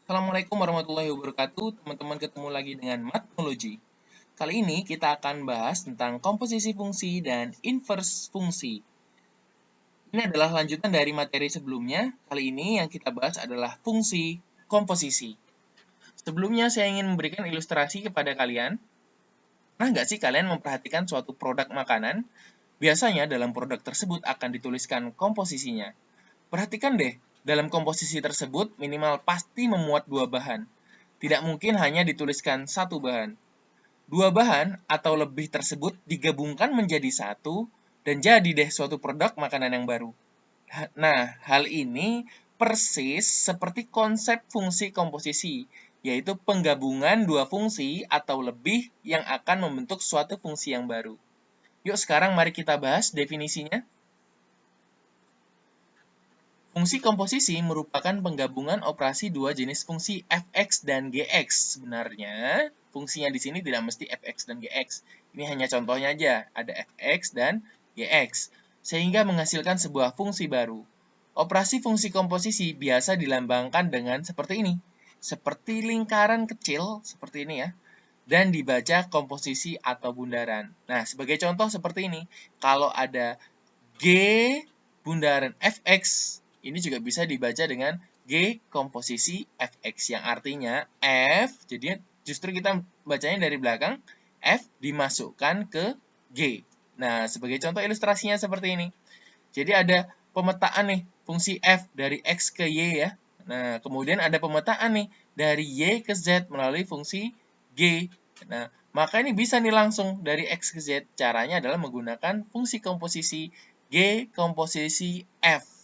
Assalamualaikum warahmatullahi wabarakatuh. Teman-teman ketemu lagi dengan Mathology. Kali ini kita akan bahas tentang komposisi fungsi dan inverse fungsi. Ini adalah lanjutan dari materi sebelumnya. Kali ini yang kita bahas adalah fungsi komposisi. Sebelumnya saya ingin memberikan ilustrasi kepada kalian. Pernah nggak sih kalian memperhatikan suatu produk makanan? Biasanya dalam produk tersebut akan dituliskan komposisinya. Perhatikan deh, dalam komposisi tersebut minimal pasti memuat dua bahan. Tidak mungkin hanya dituliskan satu bahan. Dua bahan atau lebih tersebut digabungkan menjadi satu dan jadi deh suatu produk makanan yang baru. Nah, hal ini persis seperti konsep fungsi komposisi, yaitu penggabungan dua fungsi atau lebih yang akan membentuk suatu fungsi yang baru. Yuk sekarang mari kita bahas definisinya. Fungsi komposisi merupakan penggabungan operasi dua jenis fungsi f(x) dan gx. Sebenarnya, fungsinya di sini tidak mesti f(x) dan gx. Ini hanya contohnya aja, ada f(x) dan gx, sehingga menghasilkan sebuah fungsi baru. Operasi fungsi komposisi biasa dilambangkan dengan seperti ini. Seperti lingkaran kecil, seperti ini ya, dan dibaca komposisi atau bundaran. Nah, sebagai contoh seperti ini, kalau ada G bundaran fx, ini juga bisa dibaca dengan G komposisi fx, yang artinya F, jadi justru kita bacanya dari belakang, F dimasukkan ke G. Nah, sebagai contoh ilustrasinya seperti ini. Jadi ada pemetaan nih, fungsi F dari X ke Y ya. Nah, kemudian ada pemetaan nih, dari Y ke Z melalui fungsi G. Nah, maka ini bisa nih langsung dari X ke Z. Caranya adalah menggunakan fungsi komposisi G komposisi F.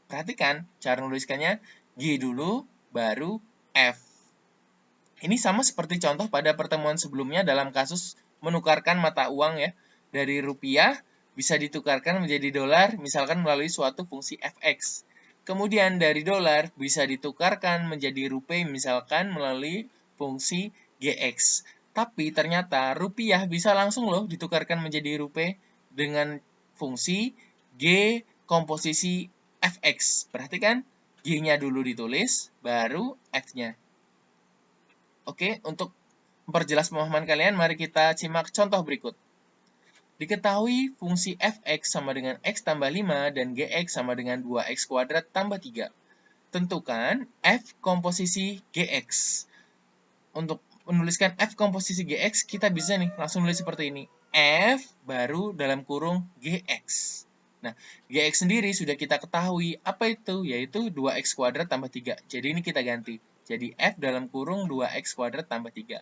Perhatikan, cara menuliskannya G dulu, baru F. Ini sama seperti contoh pada pertemuan sebelumnya dalam kasus menukarkan mata uang ya. Dari rupiah bisa ditukarkan menjadi dolar, misalkan melalui suatu fungsi fx. Kemudian dari dolar bisa ditukarkan menjadi rupiah, misalkan melalui fungsi gx. Tapi ternyata rupiah bisa langsung loh ditukarkan menjadi rupiah dengan fungsi G komposisi fx. Perhatikan, G-nya dulu ditulis, baru F-nya. Oke, untuk memperjelas pemahaman kalian, mari kita simak contoh berikut. Diketahui fungsi fx sama dengan x tambah 5 dan gx sama dengan 2x kuadrat tambah 3. Tentukan f komposisi gx. Untuk menuliskan f komposisi gx, kita bisa nih langsung nulis seperti ini. F baru dalam kurung gx. Nah, gx sendiri sudah kita ketahui. Apa itu? Yaitu 2x kuadrat tambah 3. Jadi ini kita ganti. Jadi f dalam kurung 2x kuadrat tambah 3.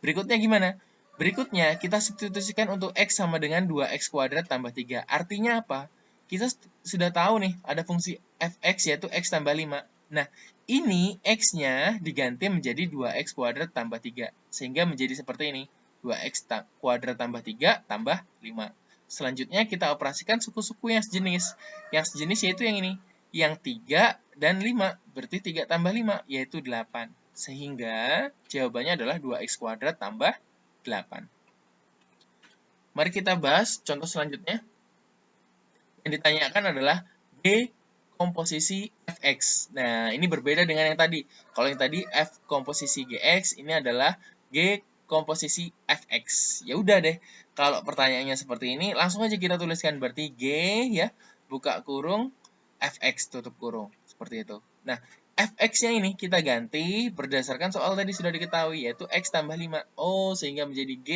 Berikutnya gimana? Berikutnya, kita substitusikan untuk x sama dengan 2x kuadrat tambah 3. Artinya apa? Kita sudah tahu nih, ada fungsi fx yaitu x tambah 5. Nah, ini x-nya diganti menjadi 2x kuadrat tambah 3. Sehingga menjadi seperti ini. 2x kuadrat tambah 3 tambah 5. Selanjutnya kita operasikan suku-suku yang sejenis. Yang sejenis yaitu yang ini. Yang 3 dan 5. Berarti 3 tambah 5 yaitu 8. Sehingga jawabannya adalah 2x kuadrat tambah 8. Mari kita bahas contoh selanjutnya. Yang ditanyakan adalah G komposisi fx. Nah, ini berbeda dengan yang tadi. Kalau yang tadi f komposisi gx, ini adalah G komposisi fx. Ya udah deh, kalau pertanyaannya seperti ini, langsung aja kita tuliskan. Berarti G ya, buka kurung, fx tutup kurung. Seperti itu. Nah, fx-nya ini kita ganti berdasarkan soal tadi sudah diketahui, yaitu x tambah 5. Oh, sehingga menjadi G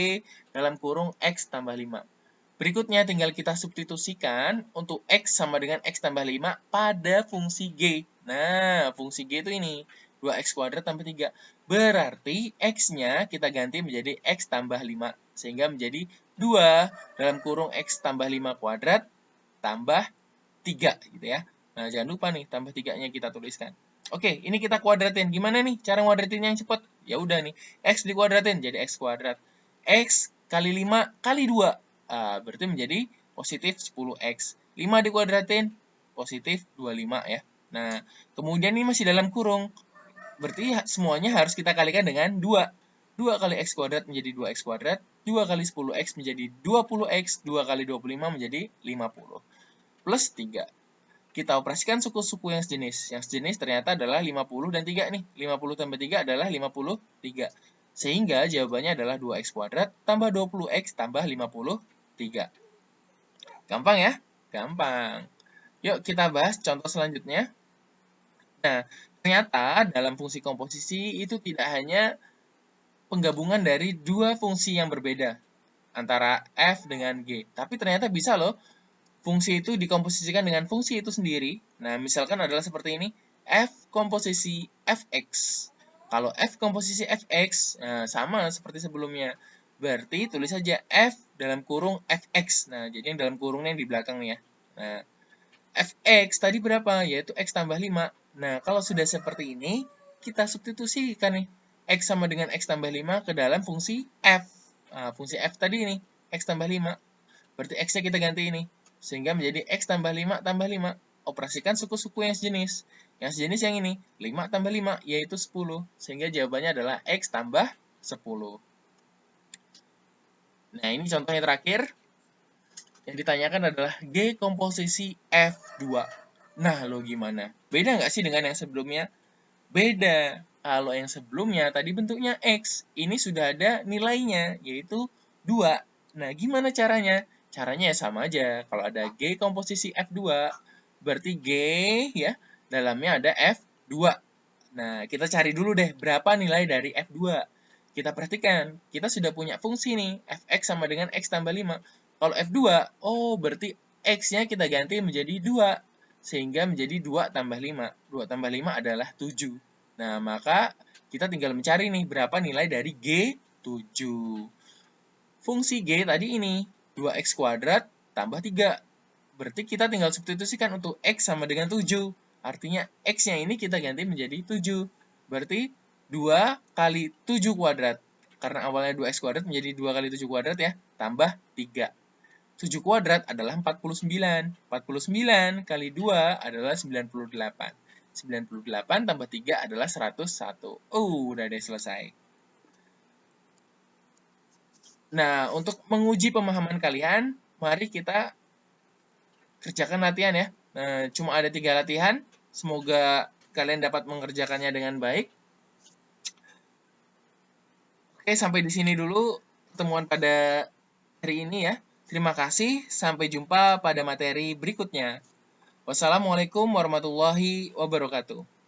dalam kurung x tambah 5. Berikutnya tinggal kita substitusikan untuk x sama dengan x tambah 5 pada fungsi G. Nah, fungsi G itu ini, 2x kuadrat tambah 3. Berarti x-nya kita ganti menjadi x tambah 5. Sehingga menjadi 2 dalam kurung x tambah 5 kuadrat tambah 3 gitu ya. Nah, jangan lupa nih, tambah 3-nya kita tuliskan. Oke, ini kita kuadratin. Gimana nih cara kuadratinnya yang cepat? Ya udah nih, x dikuadratin jadi x kuadrat. X kali 5 kali 2. Berarti menjadi positif 10x. 5 dikuadratin, positif 25 ya. Nah, kemudian ini masih dalam kurung. Berarti semuanya harus kita kalikan dengan 2. 2 kali x kuadrat menjadi 2x kuadrat. 2 kali 10x menjadi 20x. 2 kali 25 menjadi 50. Plus 3. kita operasikan suku-suku yang sejenis. Yang sejenis ternyata adalah 50 dan 3 nih. 50 tambah 3 adalah 53. Sehingga jawabannya adalah 2x kuadrat tambah 20x tambah 53. Gampang ya? Gampang. Yuk kita bahas contoh selanjutnya. Nah, ternyata dalam fungsi komposisi itu tidak hanya penggabungan dari dua fungsi yang berbeda antara f dengan g. Tapi ternyata bisa loh fungsi itu dikomposisikan dengan fungsi itu sendiri. Nah, misalkan adalah seperti ini, f komposisi fx. Kalau f komposisi fx, nah, sama seperti sebelumnya. Berarti tulis saja f dalam kurung fx. Nah, jadi yang dalam kurungnya yang di belakang nih ya. Nah, fx tadi berapa? Yaitu x tambah 5. Nah, kalau sudah seperti ini, kita substitusikan nih. X sama dengan X tambah 5 ke dalam fungsi F. Nah, fungsi F tadi ini, X tambah 5. Berarti X-nya kita ganti ini. Sehingga menjadi X tambah 5 tambah 5. Operasikan suku-suku yang sejenis. Yang sejenis yang ini, 5 tambah 5, yaitu 10. Sehingga jawabannya adalah X tambah 10. Nah, ini contohnya terakhir. Yang ditanyakan adalah G komposisi F2. Nah, lo gimana? Beda nggak sih dengan yang sebelumnya? Beda. Kalau yang sebelumnya tadi bentuknya X, ini sudah ada nilainya, yaitu 2. Nah, gimana caranya? Caranya ya sama aja. Kalau ada G komposisi F2, berarti G ya, dalamnya ada F2. Nah, kita cari dulu deh berapa nilai dari F2. Kita perhatikan, kita sudah punya fungsi nih, Fx sama dengan X tambah 5. Kalau F2, oh berarti X-nya kita ganti menjadi 2. Sehingga menjadi 2 tambah 5. 2 tambah 5 adalah 7. Nah, maka kita tinggal mencari nih berapa nilai dari G7. Fungsi G tadi ini, 2x kuadrat tambah 3. Berarti kita tinggal substitusikan untuk X sama dengan 7. Artinya X-nya ini kita ganti menjadi 7. Berarti 2 kali 7 kuadrat. Karena awalnya 2x kuadrat menjadi 2 kali 7 kuadrat ya, tambah 3. 7 kuadrat adalah 49. 49 kali 2 adalah 98. 98 tambah 3 adalah 101. Udah deh selesai. Nah, untuk menguji pemahaman kalian, mari kita kerjakan latihan ya. Nah, cuma ada 3 latihan. Semoga kalian dapat mengerjakannya dengan baik. Oke, sampai di sini dulu pertemuan pada hari ini ya. Terima kasih, sampai jumpa pada materi berikutnya. Wassalamualaikum warahmatullahi wabarakatuh.